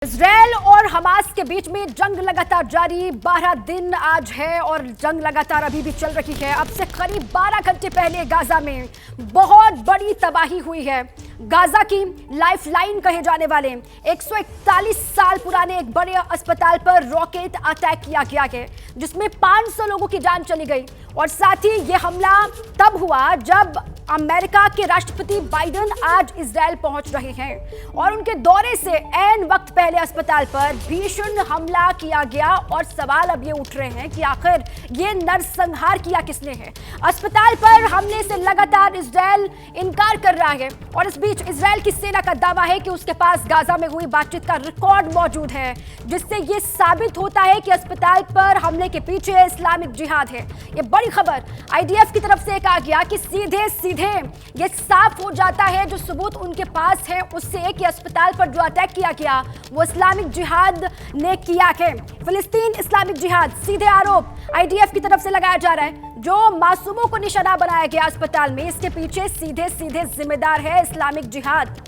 Israel और Hamas के बीच में जंग लगातार जारी। 12 दिन आज है और जंग लगातार अभी भी चल रही है। अब से करीब 12 घंटे पहले गाजा में बहुत बड़ी तबाही हुई है। गाजा की लाइफलाइन कहे जाने वाले 141 साल पुराने एक बड़े अस्पताल पर रॉकेट अटैक किया गया है, जिसमें 500 लोगों की जान चली गई। और साथ ही यह हमला तब हुआ जब अमेरिका के राष्ट्रपति बाइडेन आज इजरायल पहुंच रहे हैं और उनके दौरे से ऐन वक्त पहले अस्पताल पर भीषण हमला किया गया। और सवाल अब ये उठ रहे हैं कि आखिर ये नरसंहार किया किसने है। अस्पताल पर हमले से लगातार इजरायल इनकार कर रहा है और इस बीच इजरायल की सेना का दावा है कि उसके पास गाजा में हुई बातचीत का रिकॉर्ड मौजूद है, जिससे ये साबित होता है कि अस्पताल पर हमले के पीछे इस्लामिक जिहाद है। ये बड़ी खबर आईडीएफ की तरफ से कहा गया कि सीधे ये साफ हो जाता है जो सबूत उनके पास है उससे कि अस्पताल पर जो अटैक किया गया वो इस्लामिक जिहाद ने किया है। फिलिस्तीन इस्लामिक जिहाद सीधे आरोप आईडीएफ की तरफ से लगाया जा रहा है। जो मासूमों को निशाना बनाया गया अस्पताल में, इसके पीछे सीधे जिम्मेदार है इस्लामिक जिहाद।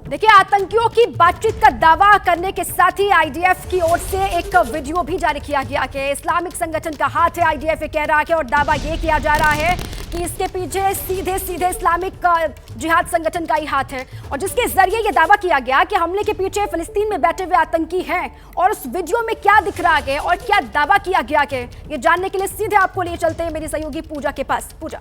देखिए, आतंकियों की बातचीत का दावा करने के साथ ही आईडीएफ की ओर से एक वीडियो भी जारी किया गया कि इस्लामिक संगठन का हाथ है, आईडीएफ ये कह रहा है। और दावा ये किया जा रहा है कि इसके पीछे सीधे इस्लामिक जिहाद संगठन का ही हाथ है, और जिसके जरिए ये दावा किया गया कि हमले के पीछे फिलिस्तीन में बैठे हुए आतंकी हैं। और उस वीडियो में क्या दिख रहा है और क्या दावा किया गया है, ये जानने के लिए सीधे आपको ले चलते हैं मेरी सहयोगी पूजा के पास। पूजा,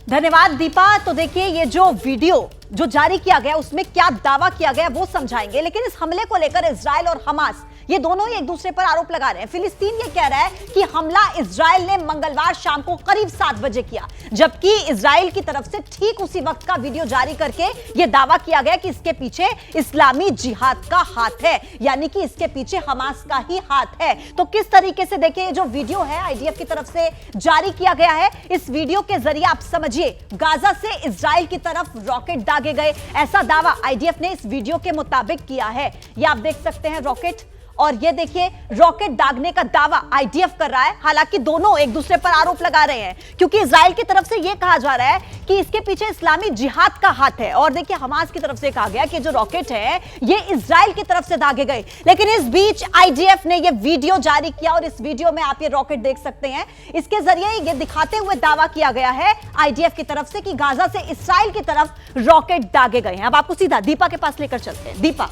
धन्यवाद दीपा। तो देखिए, ये जो वीडियो जो जारी किया गया उसमें क्या दावा किया गया वो समझाएंगे, लेकिन इस हमले को लेकर इजरायल और हमास ये दोनों ही एक दूसरे पर आरोप लगा रहे हैं। फिलिस्तीन ये कह रहा है कि हमला इजरायल ने मंगलवार शाम को करीब 7 बजे किया, जबकि इजरायल की तरफ से ठीक उसी वक्त का वीडियो जारी करके यह दावा किया गया कि इसके पीछे इस्लामी जिहाद का हाथ है, यानी कि इसके पीछे हमास का ही हाथ है। तो किस तरीके से देखिए, ये जो वीडियो है आईडीएफ की तरफ से जारी किया गया है, इस वीडियो के जरिए आप समझिए गाजा से इजरायल की तरफ रॉकेट दागे गए, ऐसा दावा आईडीएफ ने इस वीडियो के मुताबिक किया है। ये आप देख सकते हैं रॉकेट, और ये देखिए रॉकेट दागने का दावा आईडीएफ कर रहा है। हालांकि दोनों एक दूसरे पर आरोप लगा रहे हैं, क्योंकि इजराइल की तरफ से यह कहा जा रहा है कि इसके पीछे इस्लामी जिहाद का हाथ है, और देखिए हमास की तरफ से कहा गया कि जो रॉकेट है ये इजराइल की तरफ से दागे गए। लेकिन इस बीच आईडीएफ ने यह वीडियो जारी किया, और इस वीडियो में आप ये रॉकेट देख सकते हैं। इसके जरिए ये दिखाते हुए दावा किया गया है आईडीएफ की तरफ से कि गाजा से इस्राइल की तरफ रॉकेट दागे गए हैं। अब आपको सीधा दीपा के पास लेकर चलते हैं। दीपा,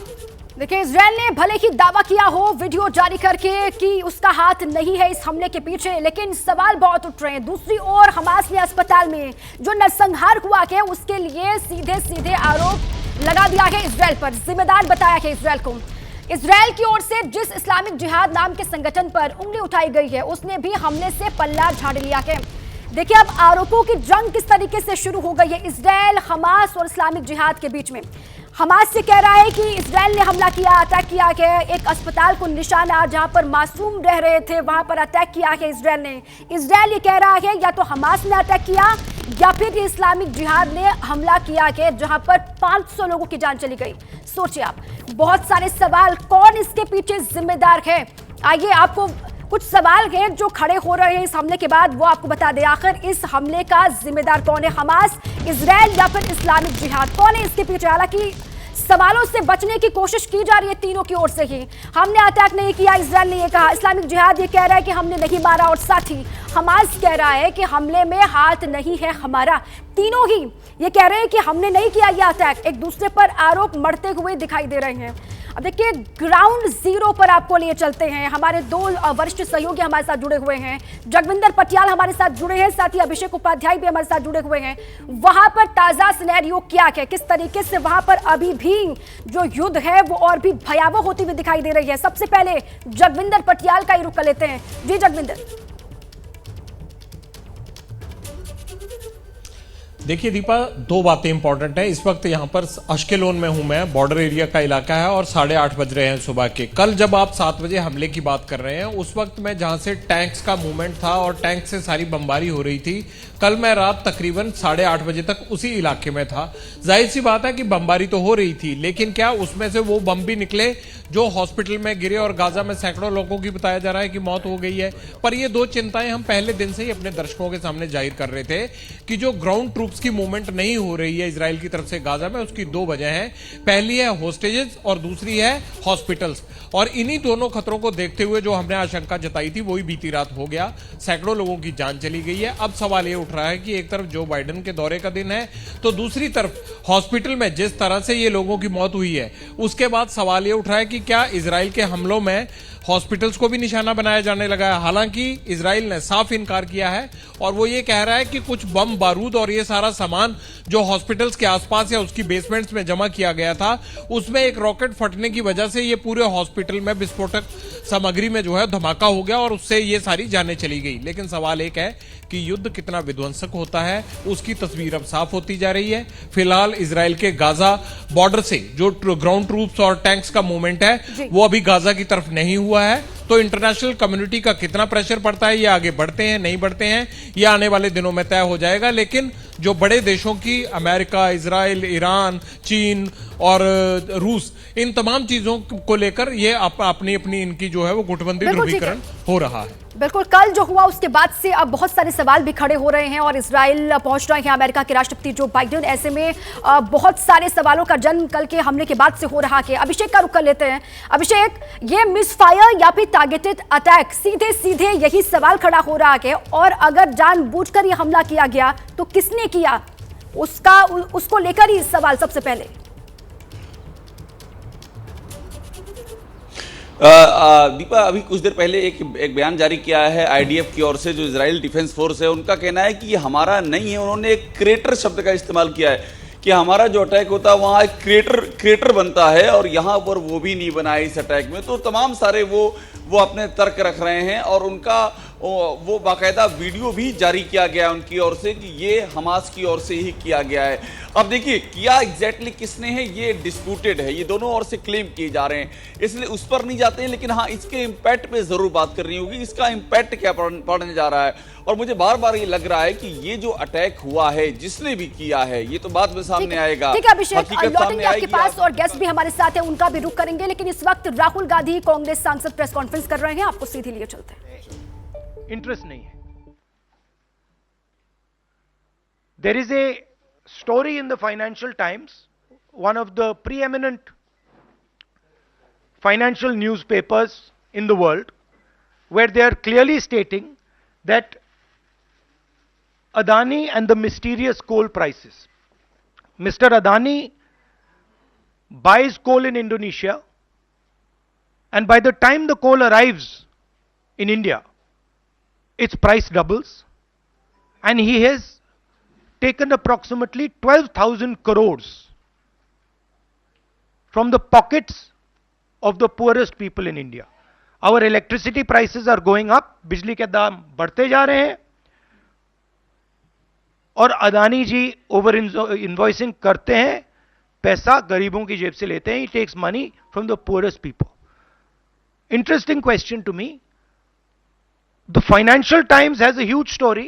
देखिए, इजरायल ने भले ही दावा किया हो वीडियो जारी करके कि उसका हाथ नहीं है इस हमले के पीछे, लेकिन सवाल बहुत उठ रहे हैं। दूसरी ओर हमास ने अस्पताल में जो नरसंहार हुआ है उसके लिए सीधे आरोप लगा दिया है इजरायल पर, जिम्मेदार बताया है इजरायल को। इजरायल की ओर से जिस इस्लामिक जिहाद नाम के संगठन पर उंगली उठाई गई है उसने भी हमले से पल्ला झाड़ लिया है। देखिए, अब आरोपों की जंग किस तरीके से शुरू हो गई है इजरायल, हमास और इस्लामिक जिहाद के बीच में। हमास से कह रहा है कि इजरायल ने हमला किया, अटैक किया है, एक अस्पताल को निशाना जहां पर मासूम रह रहे थे वहां पर अटैक किया है इजरायल ने। इजरायल ये कह रहा है या तो हमास ने अटैक किया या फिर इस्लामिक जिहाद ने हमला किया है, जहां पर 500 लोगों की जान चली गई। सोचिए आप, बहुत सारे सवाल, कौन इसके पीछे जिम्मेदार है। आइए आपको कुछ सवाल हैं जो खड़े हो रहे हैं इस हमले के बाद, वो आपको बता दें। आखिर इस हमले का जिम्मेदार कौन है, हमास, इजरायल या फिर इस्लामिक जिहाद, कौन है इसके पीछे। हालांकि सवालों से बचने की कोशिश की जा रही है तीनों की ओर से ही। हमने अटैक नहीं किया, इजरायल ने यह कहा, इस्लामिक जिहाद ये कह रहा है कि हमने नहीं मारा, और साथ ही हमास कह रहा है कि हमले में हाथ नहीं है हमारा। तीनों ही ये कह रहे हैं कि हमने नहीं किया यह अटैक, एक दूसरे पर आरोप मढ़ते हुए दिखाई दे रहे हैं। अब देखिए, ग्राउंड जीरो पर आपको लिए चलते हैं। हमारे 2 वरिष्ठ सहयोगी हमारे साथ जुड़े हुए हैं। जगविंदर पटियाल हमारे साथ जुड़े हैं, साथ ही अभिषेक उपाध्याय भी हमारे साथ जुड़े हुए हैं। वहां पर ताजा सिनेरियो क्या है, किस तरीके से वहां पर अभी भी जो युद्ध है वो और भी भयावह होती हुई दिखाई दे रही है। सबसे पहले जगविंदर पटियाल का ही रुख कर लेते हैं। जी जगविंदर। देखिए दीपा, 2 बातें इंपॉर्टेंट है। इस वक्त यहाँ पर अश्केलोन में हूं मैं, बॉर्डर एरिया का इलाका है, और 8:30 बज रहे हैं सुबह के। कल जब आप 7 बजे हमले की बात कर रहे हैं, उस वक्त मैं जहां से टैंक्स का मूवमेंट था और टैंक से सारी बमबारी हो रही थी, कल मैं रात तकरीबन 8:30 बजे तक उसी इलाके में था। जाहिर सी बात है कि बमबारी तो हो रही थी, लेकिन क्या उसमें से वो बम भी निकले जो हॉस्पिटल में गिरे, और गाजा में सैकड़ों लोगों की बताया जा रहा है कि मौत हो गई है। पर ये 2 चिंताएं हम पहले दिन से ही अपने दर्शकों के सामने जाहिर कर रहे थे कि जो ग्राउंड ट्रूप ट्रूप्स की मूवमेंट नहीं हो रही है इजराइल की तरफ से गाजा में, उसकी दो वजह हैं। पहली है होस्टेजेस और दूसरी है हॉस्पिटल्स। और इन्हीं दोनों खतरों को देखते हुए जो हमने आशंका जताई थी वही बीती रात हो गया। सैकड़ों लोगों की जान चली गई है। अब सवाल ये उठ रहा है कि एक तरफ जो बाइडेन के दौरे का दिन है, तो दूसरी तरफ हॉस्पिटल में जिस तरह से ये लोगों की मौत हुई है, उसके बाद सवाल ये उठ रहा है कि क्या इजराइल के हमलों में हॉस्पिटल्स को भी निशाना बनाया जाने लगा है। हालांकि इजराइल ने साफ इनकार किया है और वो ये कह रहा है कि कुछ बम बारूद और ये सारा सामान जो हॉस्पिटल्स के आसपास या उसकी बेसमेंट्स में जमा किया गया था, उसमें एक रॉकेट फटने की वजह से ये पूरे हॉस्पिटल में विस्फोटक सामग्री में जो है धमाका हो गया और उससे ये सारी जानें चली गई। लेकिन सवाल एक है कि युद्ध कितना विध्वंसक होता है, उसकी तस्वीर अब साफ होती जा रही है। फिलहाल इजराइल के गाजा बॉर्डर से जो ग्राउंड ट्रूप्स और टैंक्स का मूवमेंट है वो अभी गाजा की तरफ नहीं हुआ है। तो इंटरनेशनल कम्युनिटी का कितना प्रेशर पड़ता है, ये आगे बढ़ते हैं नहीं बढ़ते हैं, ये आने वाले दिनों में तय हो जाएगा। लेकिन जो बड़े देशों की अमेरिका, इजराइल, ईरान, चीन और रूस, इन तमाम चीजों को लेकर ये अपनी अपनी इनकी जो है वो गुटबंदी ध्रुवीकरण हो रहा है। बिल्कुल, कल जो हुआ उसके बाद से अब बहुत सारे सवाल भी खड़े हो रहे हैं और इजराइल पहुंच रहे हैं अमेरिका के राष्ट्रपति जो बाइडेन। ऐसे में बहुत सारे सवालों का जन्म कल के हमले के बाद से हो रहा है। अभिषेक का रुख कर लेते हैं। अभिषेक, ये मिस फायर या फिर टारगेटेड अटैक, सीधे सीधे यही सवाल खड़ा हो रहा है। और अगर जानबूझकर ये हमला किया गया तो किसने किया, उसको लेकर ही सवाल सबसे पहले। दीपा, अभी कुछ देर पहले एक बयान जारी किया है आईडीएफ की ओर से, जो इजराइल डिफेंस फोर्स है, उनका कहना है कि ये हमारा नहीं है। उन्होंने एक क्रेटर शब्द का इस्तेमाल किया है कि हमारा जो अटैक होता है वहाँ एक क्रेटर बनता है और यहाँ पर वो भी नहीं बना है इस अटैक में। तो तमाम सारे वो अपने तर्क रख रहे हैं और उनका वो बाकायदा वीडियो भी जारी किया गया है उनकी ओर से कि ये हमास की ओर से ही किया गया है। अब देखिए किया एग्जैक्टली किसने है ये डिस्प्यूटेड है, ये दोनों ओर से क्लेम किए जा रहे हैं, इसलिए उस पर नहीं जाते हैं। लेकिन हाँ, इसके इम्पैक्ट पे जरूर बात करनी होगी, इसका इम्पैक्ट क्या पड़ने जा रहा है। और मुझे बार बार ये लग रहा है कि ये जो अटैक हुआ है, जिसने भी किया है, ये तो बाद में सामने आएगा। ठीक है अभिषेक, लौटेंगे आपके पास और गेस्ट भी हमारे साथ है, उनका भी रुख करेंगे। लेकिन इस वक्त राहुल गांधी कांग्रेस सांसद प्रेस कॉन्फ्रेंस कर रहे हैं, आपको सीधे लिए चलते हैं। इंटरेस्ट नहीं है। There is a story in the Financial Times, one of the preeminent financial newspapers in the world, where they are clearly stating that Adani and the mysterious coal prices. Mr. Adani buys coal in Indonesia, and by the time the coal arrives in India, its price doubles, and he has taken approximately 12,000 crores from the pockets of the poorest people in India. Our electricity prices are going up, बिजली के दाम बढ़ते जा रहे हैं और अदानी जी over invoicing करते हैं, पैसा गरीबों की जेब से लेते हैं. He takes money from the poorest people. Interesting question to me. The Financial Times has a huge story.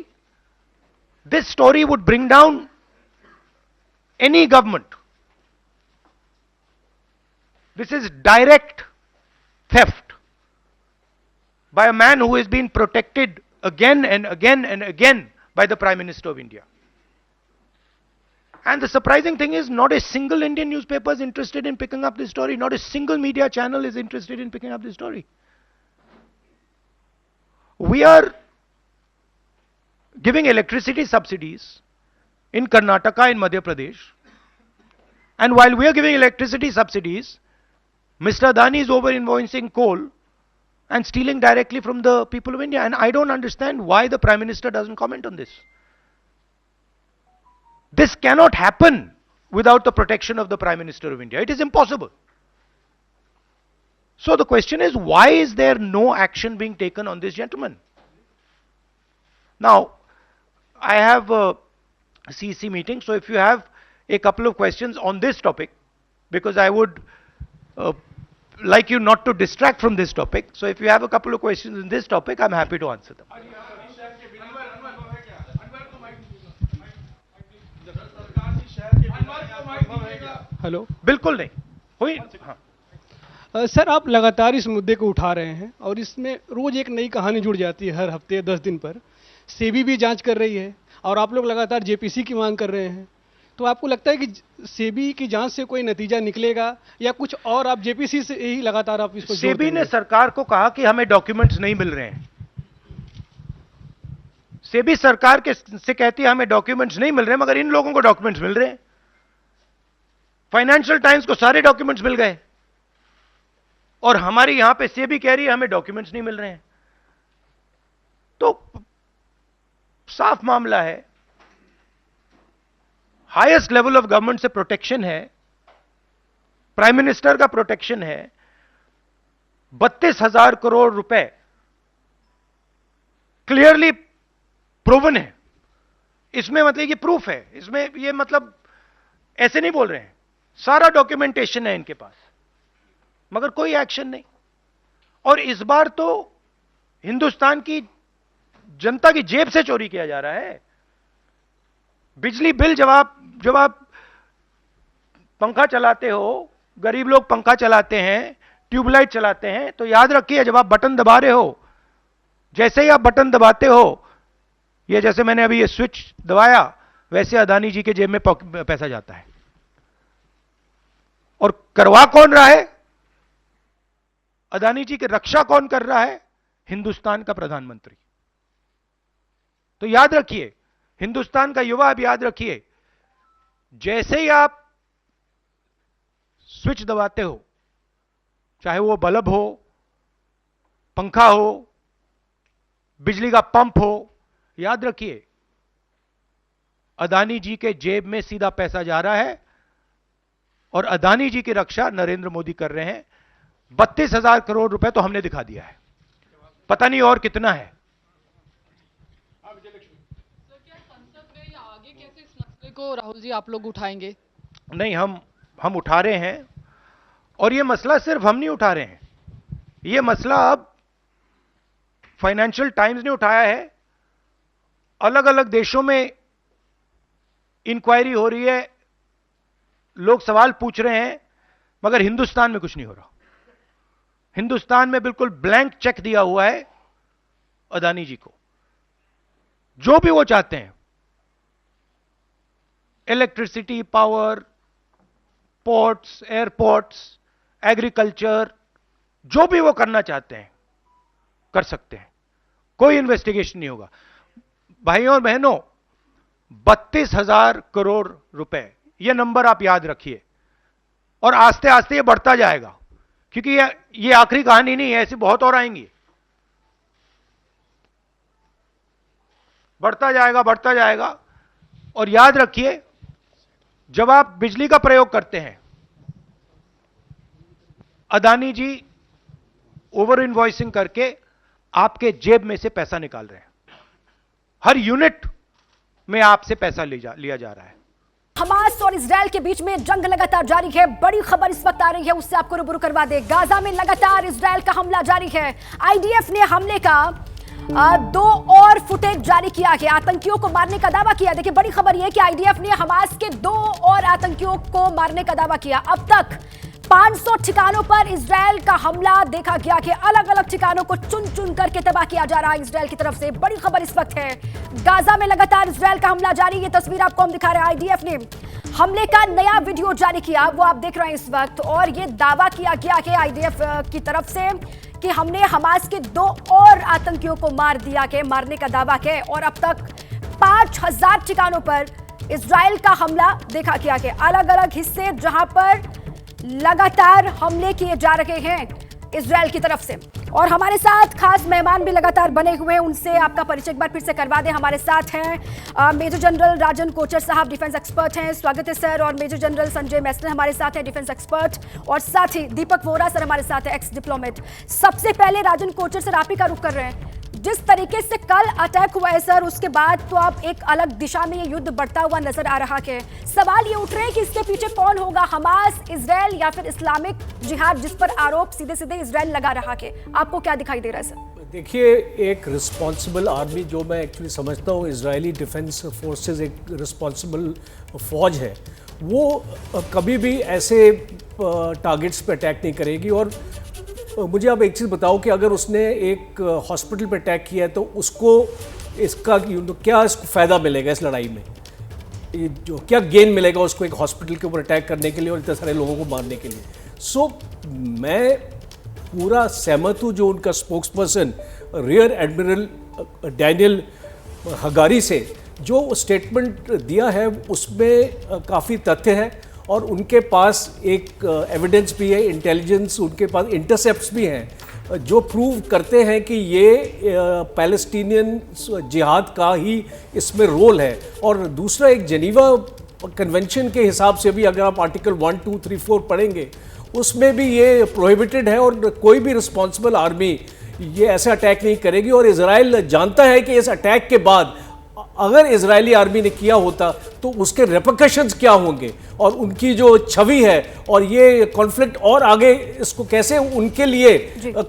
This story would bring down any government. This is direct theft by a man who has been protected again and again and again by the Prime Minister of India. And the surprising thing is, not a single Indian newspaper is interested in picking up this story. Not a single media channel is interested in picking up this story. We are giving electricity subsidies in Karnataka, in Madhya Pradesh. And while we are giving electricity subsidies, Mr. Adani is over-invoicing coal and stealing directly from the people of India. And I don't understand why the Prime Minister doesn't comment on this. This cannot happen without the protection of the Prime Minister of India. It is impossible. So the question is, why is there no action being taken on this gentleman? Now, I have a CEC meeting, so if you have a couple of questions on this topic, because I would like you not to distract from this topic. So if you have a couple of questions in this topic, I'm happy to answer them. Hello, बिल्कुल नहीं हुई. हाँ. Sir, आप लगातार इस मुद्दे को उठा रहे हैं और इसमें रोज एक नई कहानी जुड़ जाती है हर हफ्ते 10 दिन पर. सेबी भी जांच कर रही है और आप लोग लगातार जेपीसी की मांग कर रहे हैं, तो आपको लगता है कि सेबी की जांच से कोई नतीजा निकलेगा या कुछ और आप जेपीसी से ही लगातार आप इसको जोर सेबी ने देंगे? सरकार को कहा कि हमें डॉक्यूमेंट्स नहीं मिल रहे हैं। सेबी सरकार के से कहती है हमें डॉक्यूमेंट्स नहीं मिल रहे, मगर इन लोगों को डॉक्यूमेंट्स मिल रहे हैं। फाइनेंशियल टाइम्स को सारे डॉक्यूमेंट्स मिल गए और हमारी यहां पे सेबी कह रही है हमें डॉक्यूमेंट्स नहीं मिल रहे हैं। तो साफ मामला है, हाईएस्ट लेवल ऑफ गवर्नमेंट से प्रोटेक्शन है, प्राइम मिनिस्टर का प्रोटेक्शन है। 32,000 करोड़ रुपए क्लियरली प्रूवन है। इसमें मतलब ये प्रूफ है, इसमें ये मतलब ऐसे नहीं बोल रहे हैं, सारा डॉक्यूमेंटेशन है इनके पास, मगर कोई एक्शन नहीं। और इस बार तो हिंदुस्तान की जनता की जेब से चोरी किया जा रहा है। बिजली बिल जब आप पंखा चलाते हो, गरीब लोग पंखा चलाते हैं, ट्यूबलाइट चलाते हैं, तो याद रखिए जब आप बटन दबा रहे हो, जैसे ही आप बटन दबाते हो, ये जैसे मैंने अभी ये स्विच दबाया, वैसे अदानी जी के जेब में पैसा जाता है। और करवा कौन रहा है? अदानी जी की रक्षा कौन कर रहा है? हिंदुस्तान का प्रधानमंत्री। तो याद रखिए, हिंदुस्तान का युवा अब याद रखिए, जैसे ही आप स्विच दबाते हो, चाहे वो बल्ब हो, पंखा हो, बिजली का पंप हो, याद रखिए अदानी जी के जेब में सीधा पैसा जा रहा है और अदानी जी की रक्षा नरेंद्र मोदी कर रहे हैं। 32,000 करोड़ रुपए तो हमने दिखा दिया है, पता नहीं और कितना है। सर, क्या संसद में या आगे कैसे इस मसले को राहुल जी आप लोग उठाएंगे? नहीं, हम उठा रहे हैं, और ये मसला सिर्फ हम नहीं उठा रहे हैं, ये मसला अब फाइनेंशियल टाइम्स ने उठाया है, अलग अलग देशों में इंक्वायरी हो रही है, लोग सवाल पूछ रहे हैं, मगर हिंदुस्तान में कुछ नहीं हो रहा। हिंदुस्तान में बिल्कुल ब्लैंक चेक दिया हुआ है अदानी जी को, जो भी वो चाहते हैं, electricity, power, ports, airports, agriculture, जो भी वो करना चाहते हैं कर सकते हैं, कोई इन्वेस्टिगेशन नहीं होगा। भाइयों और बहनों, 32,000 करोड़ रुपए, ये नंबर आप याद रखिए, और आस्ते आस्ते ये बढ़ता जाएगा, क्योंकि ये आखिरी कहानी नहीं है, ऐसी बहुत और आएंगी। बढ़ता जाएगा। और याद रखिए, जब आप बिजली का प्रयोग करते हैं, अदानी जी ओवर इनवॉइसिंग करके आपके जेब में से पैसा निकाल रहे हैं। हर यूनिट में आपसे पैसा लिया जा रहा है। हमास और इजराइल के बीच में जंग लगातार जारी है। बड़ी खबर इस वक्त आ रही है, उससे आपको रूबरू करवा दे। गाजा में लगातार इजराइल का हमला जारी है। आईडीएफ ने हमले का 2 और फुटेज जारी किया है, आतंकियों को मारने का दावा किया। देखिए, बड़ी खबर यह है कि आईडीएफ ने हमास के 2 और आतंकियों को मारने का दावा किया। अब तक 500 ठिकानों पर इजराइल का हमला देखा गया कि अलग अलग ठिकानों को चुन चुन करके तबाह किया जा रहा है इजराइल की तरफ से। बड़ी खबर इस वक्त है, गाजा में लगातार इजराइल का हमला जारी। ये तस्वीर आपको हम दिखा रहे हैं। आईडीएफ ने हमले का नया वीडियो जारी किया, वो आप देख रहे हैं इस वक्त, और ये दावा किया गया कि आईडीएफ की तरफ से कि हमने हमास के 2 और आतंकियों को मार दिया के मारने का दावा किया, और अब तक 5,000 ठिकानों पर इजराइल का हमला देखा गया कि अलग अलग हिस्से जहां पर लगातार हमले किए जा रहे हैं इजराइल की तरफ से। और हमारे साथ खास मेहमान भी लगातार बने हुए हैं, उनसे आपका परिचय एक बार फिर से करवा दें। हमारे साथ हैं मेजर जनरल राजन कोचर साहब, डिफेंस एक्सपर्ट हैं, स्वागत है सर। और मेजर जनरल संजय मैस्टर हमारे साथ हैं, डिफेंस एक्सपर्ट, और साथ ही दीपक वोरा सर हमारे साथ है, एक्स डिप्लोमेट। सबसे पहले राजन कोचर सर, आप ही का रुख कर रहे हैं। जिस तरीके से कल अटैक हुआ है सर, उसके बाद तो आप एक अलग दिशा में ये युद्ध बढ़ता हुआ नजर आ रहा है। सवाल ये उठ रहे हैं कि इसके पीछे कौन होगा, हमास, इजराइल या फिर इस्लामिक जिहाद, जिस पर आरोप सीधे सीधे इजराइल लगा रहा है। आपको क्या दिखाई दे रहा है सर? देखिए, एक रिस्पॉन्सिबल आर्मी, जो मैं एक्चुअली समझता हूँ इजरायली डिफेंस फोर्सेस एक रिस्पॉन्सिबल फौज है, वो कभी भी ऐसे टारगेट्स पे अटैक नहीं करेगी। और मुझे आप एक चीज़ बताओ कि अगर उसने एक हॉस्पिटल पे अटैक किया है तो उसको इसका क्या इसको फ़ायदा मिलेगा इस लड़ाई में, ये जो क्या गेन मिलेगा उसको एक हॉस्पिटल के ऊपर अटैक करने के लिए और इतने सारे लोगों को मारने के लिए। सो मैं पूरा सहमत हूँ जो उनका spokesperson rear admiral Daniel Hagari से जो स्टेटमेंट दिया है उसमें काफ़ी तथ्य है और उनके पास एक एविडेंस भी है, इंटेलिजेंस, उनके पास इंटरसेप्ट्स भी हैं जो प्रूव करते हैं कि ये पैलेस्टीनियन जिहाद का ही इसमें रोल है। और दूसरा एक जेनीवा कन्वेंशन के हिसाब से भी अगर आप आर्टिकल 1, 2, 3, 4 पढ़ेंगे उसमें भी ये प्रोहिबिटेड है और कोई भी रिस्पॉन्सिबल आर्मी ये ऐसा अटैक नहीं करेगी। और इजराइल जानता है कि इस अटैक के बाद अगर इजरायली आर्मी ने किया होता तो उसके रेपरकशंस क्या होंगे और उनकी जो छवि है और ये कॉन्फ्लिक्ट और आगे इसको कैसे उनके लिए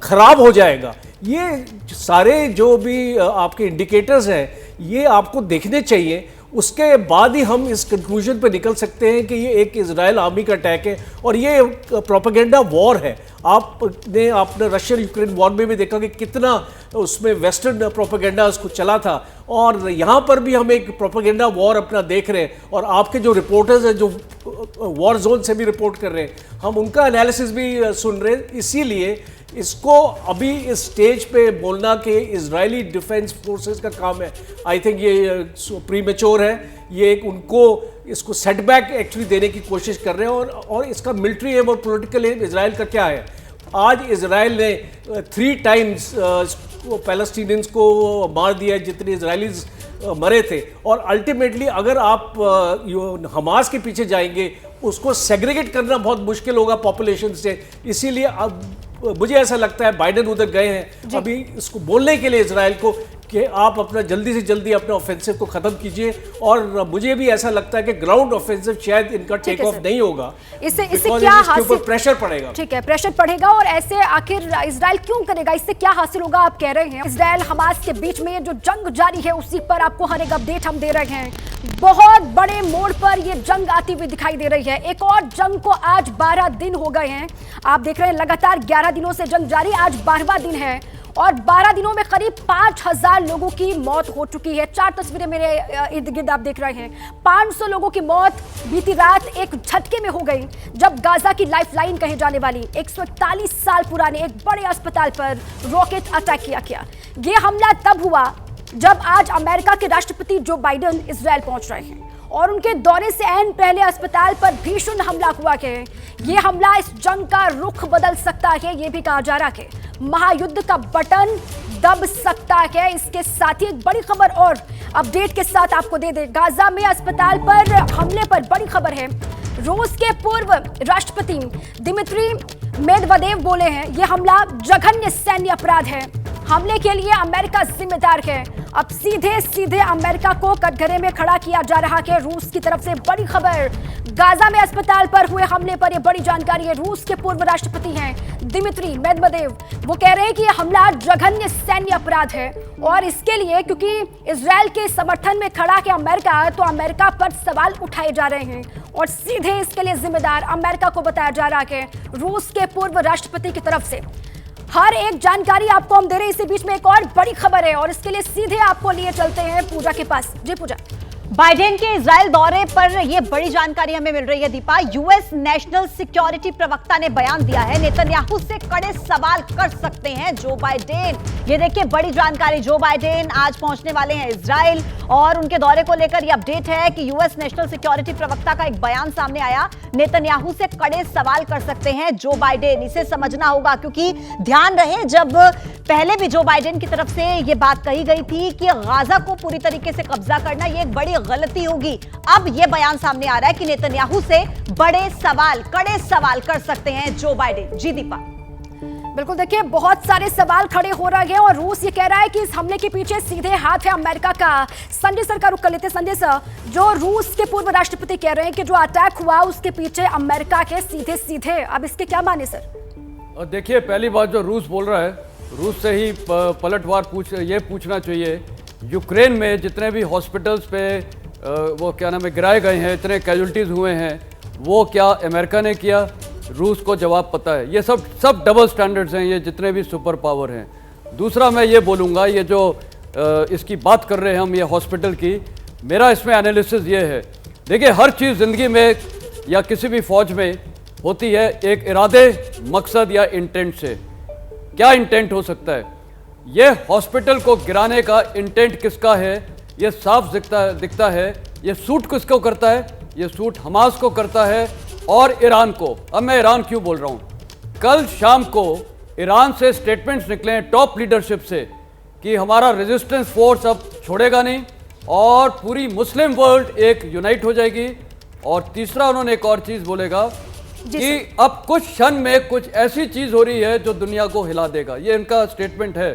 खराब हो जाएगा, ये सारे जो भी आपके इंडिकेटर्स हैं ये आपको देखने चाहिए। उसके बाद ही हम इस कंक्लूजन पे निकल सकते हैं कि ये एक इजराइल आर्मी का अटैक है और ये प्रोपेगेंडा वॉर है। आपने रशियन यूक्रेन वॉर में भी देखा कि कितना उसमें वेस्टर्न प्रोपेगेंडा उसको चला था और यहाँ पर भी हम एक प्रोपेगेंडा वॉर अपना देख रहे हैं। और आपके जो रिपोर्टर्स हैं जो वॉर जोन से भी रिपोर्ट कर रहे हैं, हम उनका एनालिसिस भी सुन रहे हैं। इसीलिए इसको अभी इस स्टेज पे बोलना कि इजरायली डिफेंस फोर्सेस का काम है, आई थिंक ये प्रीमेच्योर है। ये एक उनको इसको सेटबैक एक्चुअली देने की कोशिश कर रहे हैं। और इसका मिलिट्री एम और पॉलिटिकल एम इजराइल का क्या है? आज इजराइल ने 3 टाइम्स पैलेस्टीनियंस को मार दिया जितने इजरायलीज मरे थे। और अल्टीमेटली अगर आप हमास के पीछे जाएंगे उसको सेग्रीगेट करना बहुत मुश्किल होगा पॉपुलेशन से। इसीलिए अब मुझे ऐसा लगता है बाइडेन उधर गए हैं अभी इसको बोलने के लिए इजराइल को कि आप अपना जल्दी से जल्दी अपना ऑफेंसिव को खत्म कीजिए। और मुझे भी ऐसा लगता है कि ग्राउंड ऑफेंसिव शायद इनका टेक ऑफ नहीं होगा, इससे क्या हासिल, प्रेशर पड़ेगा। ठीक है, प्रेशर पड़ेगा। और ऐसे आखिर इजराइल क्यों करेगा, इससे क्या हासिल होगा आप कह रहे हैं? इजराइल हमास के बीच में जो जंग जारी है उसी पर आपको हर एक अपडेट हम दे रहे हैं। बहुत बड़े मोड़ पर ये जंग आती हुई दिखाई दे रही है। एक और जंग को आज 12 दिन हो गए हैं। आप देख रहे हैं लगातार 11 दिनों से जंग जारी, आज 12वां दिन है और 12 दिनों में करीब 5000 लोगों की मौत हो चुकी है। 4 तस्वीरें मेरे इर्द गिर्द आप देख रहे हैं। 500 लोगों की मौत बीती रात एक झटके में हो गई जब गाजा की लाइफलाइन कहे जाने वाली 141 साल पुराने एक बड़े अस्पताल पर रॉकेट अटैक किया गया। ये हमला तब हुआ जब आज अमेरिका के राष्ट्रपति जो बाइडेन इजराइल पहुंच रहे हैं और उनके दौरे से ऐन पहले अस्पताल पर भीषण हमला हुआ है। ये हमला इस जंग का रुख बदल सकता है, ये भी कहा जा रहा है। महायुद्ध का बटन दब सकता है। इसके साथ ही एक बड़ी खबर और अपडेट के साथ आपको दे दें, गाजा में अस्पताल पर हमले पर बड़ी खबर है। रूस के पूर्व राष्ट्रपति दिमित्री मेदवेदेव बोले हैं ये हमला जघन्य सैन्य अपराध है, हमले के लिए अमेरिका जिम्मेदार है। अब सीधे सीधे अमेरिका को कटघरे में खड़ा किया जा रहा है रूस की तरफ से। बड़ी खबर, गाजा में अस्पताल पर हुए हमले पर यह बड़ी जानकारी है। रूस के पूर्व राष्ट्रपति हैं दिमित्री मेदवेदेव, वो कह रहे हैं कि यह हमला जघन्य सैन्य अपराध है और इसके लिए क्योंकि इजराइल के समर्थन में खड़ा है अमेरिका, तो अमेरिका पर सवाल उठाए जा रहे हैं और सीधे इसके लिए जिम्मेदार अमेरिका को बताया जा रहा है रूस के पूर्व राष्ट्रपति की तरफ से। हर एक जानकारी आपको हम दे रहे हैं। इसी बीच में एक और बड़ी खबर है और इसके लिए सीधे आपको लिए चलते हैं पूजा के पास। जी पूजा, बाइडेन के इजराइल दौरे पर यह बड़ी जानकारी हमें मिल रही है। दीपा, यूएस नेशनल सिक्योरिटी प्रवक्ता ने बयान दिया है नेतन्याहू से कड़े सवाल कर सकते हैं जो बाइडेन। ये देखिए बड़ी जानकारी, जो बाइडेन आज पहुंचने वाले हैं इजराइल और उनके दौरे को लेकर यह अपडेट है कि यूएस नेशनल सिक्योरिटी प्रवक्ता का एक बयान सामने आया। नेतन्याहू से कड़े सवाल कर सकते हैं जो बाइडेन, इसे समझना होगा क्योंकि ध्यान रहे जब पहले भी जो बाइडेन की तरफ से यह बात कही गई थी कि गाजा को पूरी तरीके से कब्जा करना यह एक बड़ी गलती होगी। अब यह बयान सामने आ रहा है कि नेतन्याहू से बड़े सवाल, कड़े सवाल कर सकते हैं जो बाइडेन। जी दीपा, बिल्कुल, देखिए बहुत सारे सवाल खड़े हो रहे हैं और रूस ये कह रहा है कि इस हमले के पीछे सीधे हाथ है अमेरिका का। संजय सर का रुख कर लेते हैं। संजय सर, जो रूस के पूर्व राष्ट्रपति कह रहे हैं कि जो अटैक हुआ उसके पीछे अमेरिका के सीधे सीधे, अब इसके क्या माने सर? देखिए, पहली बात जो रूस बोल रहा है, रूस से ही पलटवार ये पूछना चाहिए यूक्रेन में जितने भी हॉस्पिटल्स पे वो क्या नाम है गिराए गए हैं, इतने कैजुअल्टीज हुए हैं, वो क्या अमेरिका ने किया? रूस को जवाब पता है। ये सब डबल स्टैंडर्ड्स हैं, ये जितने भी सुपर पावर हैं। दूसरा मैं ये बोलूँगा, ये जो इसकी बात कर रहे हैं हम, ये हॉस्पिटल की, मेरा इसमें एनालिसिस ये है, देखिए हर चीज़ ज़िंदगी में या किसी भी फौज में होती है एक इरादे, मकसद या इंटेंट से। क्या इंटेंट हो सकता है? ये हॉस्पिटल को गिराने का इंटेंट किसका है ये साफ दिखता है। ये सूट किसको करता है? ये सूट हमास को करता है और ईरान को। अब मैं ईरान क्यों बोल रहा हूँ, कल शाम को ईरान से स्टेटमेंट्स निकले हैं टॉप लीडरशिप से कि हमारा रेजिस्टेंस फोर्स अब छोड़ेगा नहीं और पूरी मुस्लिम वर्ल्ड एक यूनाइट हो जाएगी। और तीसरा उन्होंने एक और चीज़ बोलेगा कि अब कुछ क्षण में कुछ ऐसी चीज़ हो रही है जो दुनिया को हिला देगा। ये इनका स्टेटमेंट है।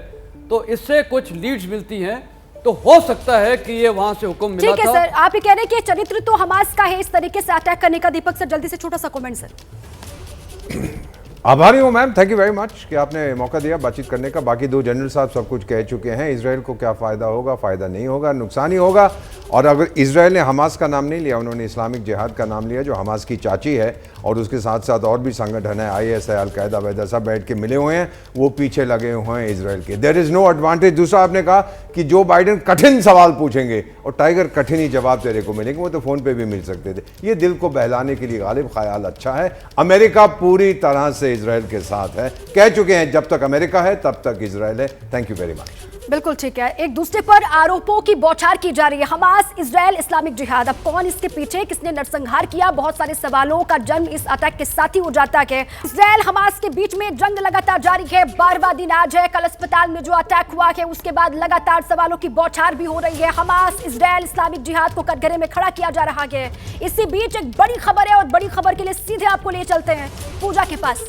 तो इससे कुछ लीड्स मिलती हैं, तो हो सकता है कि ये वहां से हुक्म मिला था। ठीक है सर, आप ये कह रहे हैं कि चरित्र तो हमास का है इस तरीके से अटैक करने का। दीपक सर जल्दी से छोटा सा कमेंट सर। आभारी हूं ma'am, thank you very much कि आपने मौका दिया बातचीत करने का। बाकी दो जनरल साहब सब कुछ कह चुके हैं। इजराइल को क्या फ़ायदा होगा, फ़ायदा नहीं होगा, नुकसान ही होगा। और अगर इजराइल ने हमास का नाम नहीं लिया, उन्होंने इस्लामिक जिहाद का नाम लिया जो हमास की चाची है, और उसके साथ साथ और भी संगठन है, IS है, अलकायदा वैदा, सब बैठ के मिले हुए हैं, वो पीछे लगे हुए हैं इजराइल के। There is no advantage. दूसरा आपने कहा कि जो बाइडेन कठिन सवाल पूछेंगे और टाइगर कठिन ही जवाब तेरे को मिलेंगे, वो तो फ़ोन पे भी मिल सकते थे। ये दिल को बहलाने के लिए गालिब ख्याल अच्छा है। अमेरिका पूरी तरह से इजराइल के साथ है, कह चुके हैं जब तक अमेरिका है तब तक इजराइल है। Thank you very much. बिल्कुल ठीक है। एक दूसरे पर आरोपों की बौछार की जा रही है, हमास, इजराइल, इस्लामिक जिहाद। अब कौन इसके पीछे, किसने नरसंहार किया? बहुत सारे सवालों का जन्म इस अटैक के साथ ही हो जाता है। इजराइल हमास के बीच में जंग लगातार जारी है, 12वां दिन आज है। कल अस्पताल में जो अटैक हुआ है उसके बाद लगातार सवालों की बौछार भी हो रही है। हमास, इजराइल, इस्लामिक जिहाद को कटघरे में खड़ा किया जा रहा है। इसी बीच एक बड़ी खबर है और बड़ी खबर के लिए सीधे आपको ले चलते हैं पूजा के पास।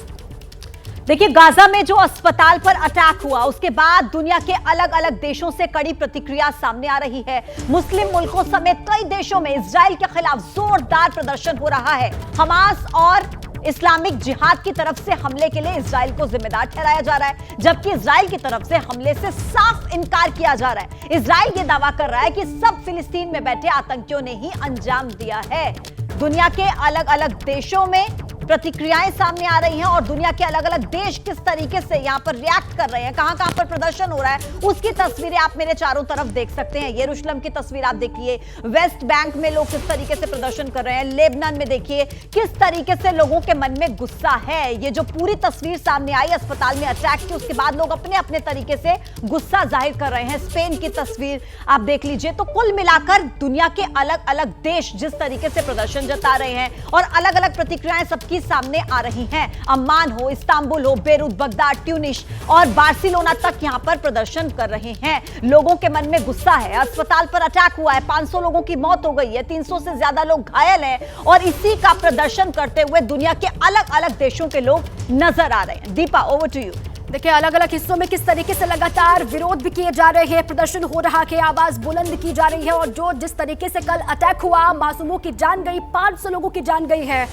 देखिए, गाजा में जो अस्पताल पर अटैक हुआ उसके बाद दुनिया के अलग अलग देशों से कड़ी प्रतिक्रिया सामने आ रही है। मुस्लिम मुल्कों समेत कई देशों में इजराइल के खिलाफ जोरदार प्रदर्शन हो रहा है। हमास और इस्लामिक जिहाद की तरफ से हमले के लिए इजराइल को जिम्मेदार ठहराया जा रहा है, जबकि इजराइल की तरफ से हमले से साफ इनकार किया जा रहा है। इजराइल ये दावा कर रहा है कि सब फिलिस्तीन में बैठे आतंकियों ने ही अंजाम दिया है। दुनिया के अलग अलग देशों में प्रतिक्रियाएं सामने आ रही हैं और दुनिया के अलग अलग देश किस तरीके से यहां पर रिएक्ट कर रहे हैं, कहां पर प्रदर्शन हो रहा है, उसकी तस्वीरें आप मेरे चारों तरफ देख सकते हैं। यरूशलेम की तस्वीर आप देखिए, वेस्ट बैंक में लोग किस तरीके से प्रदर्शन कर रहे हैं, लेबनान में देखिए किस तरीके से लोगों के मन में गुस्सा है। ये जो पूरी तस्वीर सामने आई अस्पताल में अटैक की, उसके बाद लोग अपने अपने तरीके से गुस्सा जाहिर कर रहे हैं। स्पेन की तस्वीर आप देख लीजिए। तो कुल मिलाकर दुनिया के अलग अलग देश जिस तरीके से प्रदर्शन जता रहे हैं और अलग अलग प्रतिक्रियाएं सबकी सामने आ रही हैं। अम्मान हो, इस्तांबुल हो, बेरूत, बगदाद, ट्यूनिस और बार्सिलोना तक यहां पर प्रदर्शन कर रहे हैं। लोगों के मन में गुस्सा है। अस्पताल पर अटैक हुआ है, 500 लोगों की मौत हो गई है, 300 से ज्यादा लोग घायल हैं और इसी का प्रदर्शन करते हुए दुनिया के अलग अलग देशों के लोग नजर आ रहे हैं। Deepa, over to you. देखिए, अलग अलग हिस्सों में किस तरीके से लगातार विरोध भी किए जा रहे हैं, प्रदर्शन हो रहा है, आवाज बुलंद की जा रही है। और जिस तरीके से कल अटैक हुआ, मासूमों की जान गई, 500 लोगों की जान गई है।